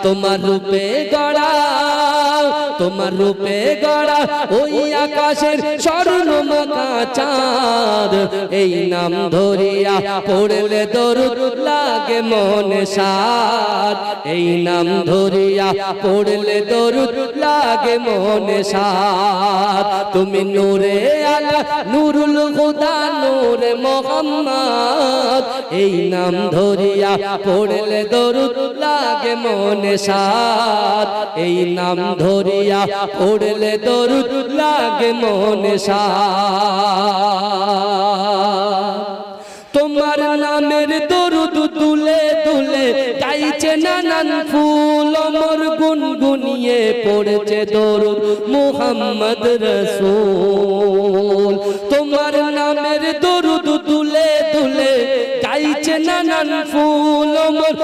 তোমার রূপে গড়া, তোমার রূপে গড়া ওই আকাশের স্বর্ণমুখা চাঁদ, এই নাম ধরিয়া পড়লে দরুদ লাগে মনে সাদ, এই নাম ধরিয়া পড়লে দরুদ লাগে মনে সাদ। তুমি নূরে আলা নূরুল খুদা নূরে মুহাম্মদ, এই নাম ধরিয়া পড়লে দরুদ লাগে মনে সাদ, এই নাম ধরিয়া পড়লে দরুদ লাগে মনে সাদ। তোমার নামের দরুদ তুলে তুলে গাইছে নানান ফুল, অমর গুনগুনিয়ে পড়ছে দরুদ মুহাম্মদ রাসূল। তোমার নামের দরুদ তুলে তুলে গাইছে নানান ফুল, অমর